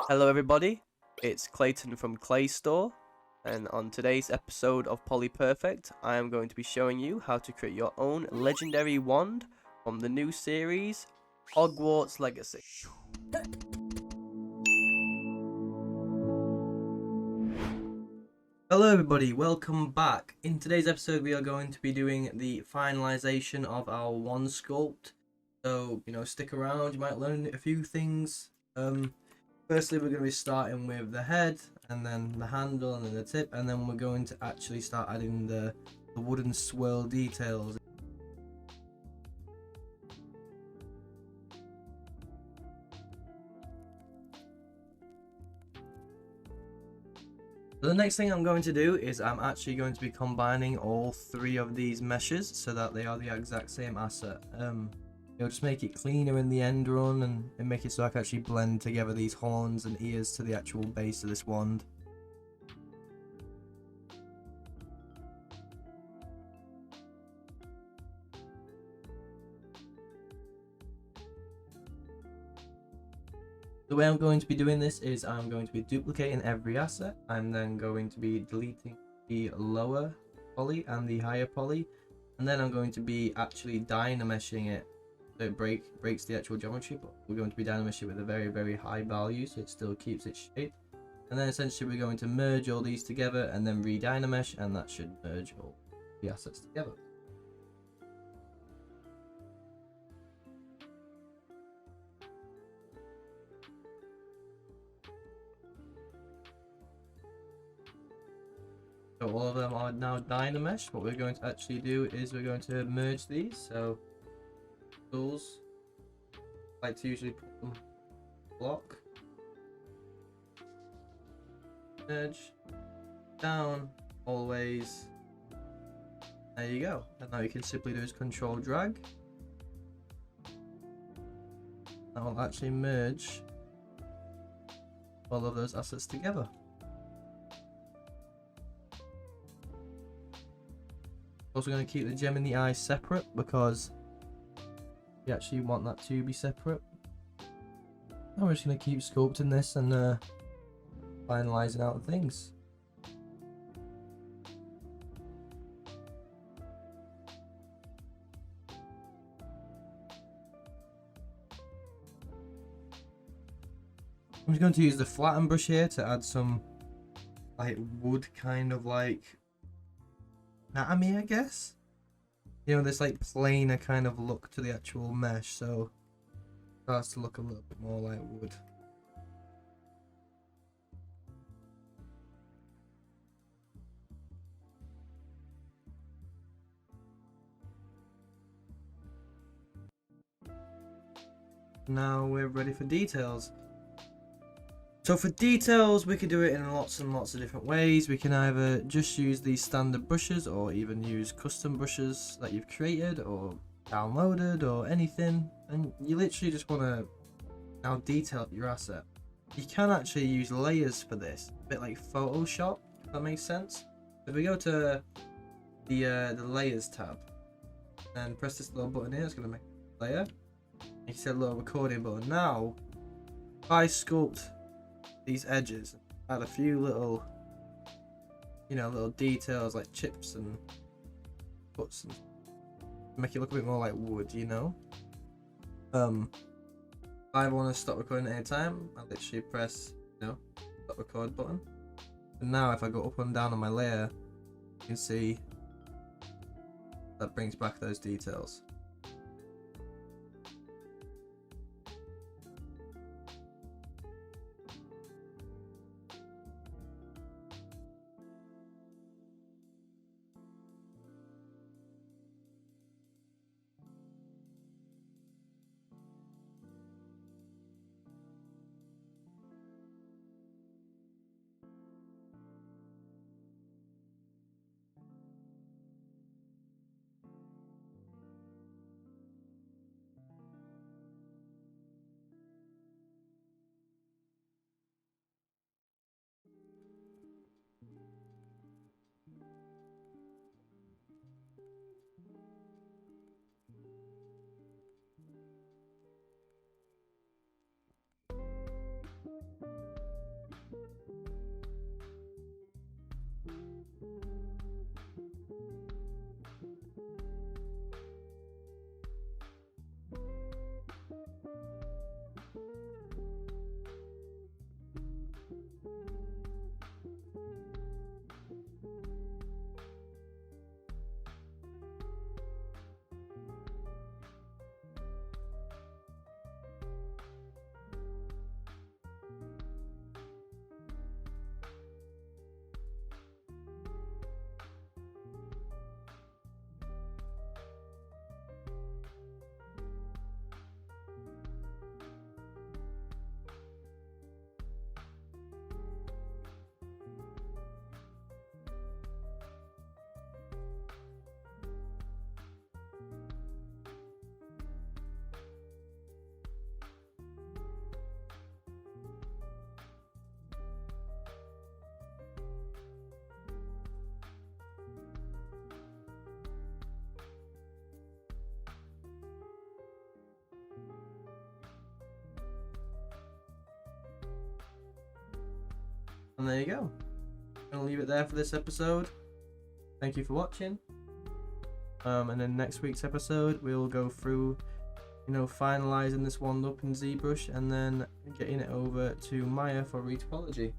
Hello everybody, it's Clayton from Clay Store, and on today's episode of Polyperfect, I am going to be showing you how to create your own legendary wand from the new series, Hogwarts Legacy. Hello everybody, welcome back. In today's episode we are going to be doing the finalization of our wand sculpt, so stick around, you might learn a few things. Firstly, we're going to be starting with the head, and then the handle, and then the tip, and then we're going to actually start adding the wooden swirl details. So the next thing I'm going to do is I'm actually going to be combining all three of these meshes so that they are the exact same asset. It'll just make it cleaner in the end run and make it so I can actually blend together these horns and ears to the actual base of this wand. The way I'm going to be doing this is I'm going to be duplicating every asset. I'm then going to be deleting the lower poly and the higher poly, and then I'm going to be actually dynameshing it so it breaks the actual geometry, but we're going to be dynameshing it with a very high value so it still keeps its shape. And then essentially we're going to merge all these together and then re-dynamesh, and that should merge all the assets together. So all of them are now dynamesh. What we're going to actually do is we're going to merge these. So tools, I like to usually put them block, merge, down, always. There you go. And now you can simply do is control drag. That will actually merge all of those assets together. Also going to keep the gem in the eye separate because we actually want that to be separate. Now we're just going to keep sculpting this and finalizing out things. I'm just going to use the flatten brush here to add some like wood kind of like anatomy, I guess. This like plainer kind of look to the actual mesh, so it starts to look a little bit more like wood. Now we're ready for details. So for details, we could do it in lots and lots of different ways. We can either just use these standard brushes or even use custom brushes that you've created or downloaded or anything. And you literally just want to now detail your asset. You can actually use layers for this, a bit like Photoshop, if that makes sense. If we go to the layers tab and press this little button here, it's going to make a layer. You can see a little recording button. Now, if I sculpt these edges, add a few little little details like chips and cuts and make it look a bit more like wood. If I want to stop recording at any time, I literally press stop record button, and now if I go up and down on my layer, you can see that brings back those details. And there you go. I'm gonna leave it there for this episode. Thank you for watching. And then next week's episode, we'll go through, finalizing this wand up in ZBrush and then getting it over to Maya for retopology.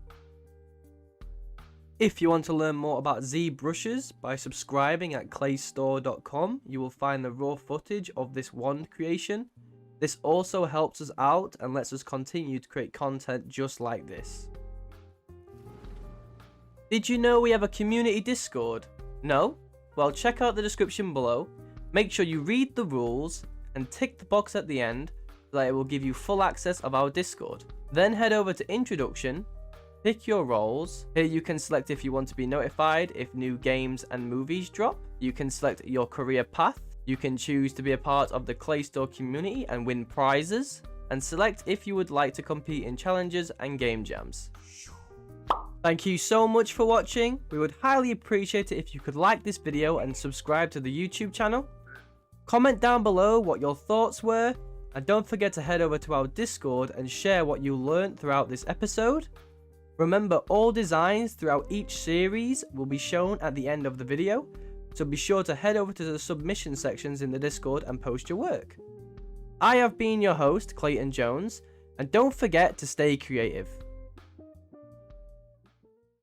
If you want to learn more about ZBrushes, by subscribing at claystore.com, you will find the raw footage of this wand creation. This also helps us out and lets us continue to create content just like this. Did you know we have a community Discord? No? Well, check out the description below. Make sure you read the rules and tick the box at the end so that it will give you full access of our Discord. Then head over to Introduction, pick your roles. Here you can select if you want to be notified if new games and movies drop. You can select your career path. You can choose to be a part of the Claystore community and win prizes. And select if you would like to compete in challenges and game jams. Thank you so much for watching. We would highly appreciate it if you could like this video and subscribe to the YouTube channel. Comment down below what your thoughts were, and don't forget to head over to our Discord and share what you learned throughout this episode. Remember, all designs throughout each series will be shown at the end of the video, so be sure to head over to the submission sections in the Discord and post your work. I have been your host, Clayton Jones, and don't forget to stay creative.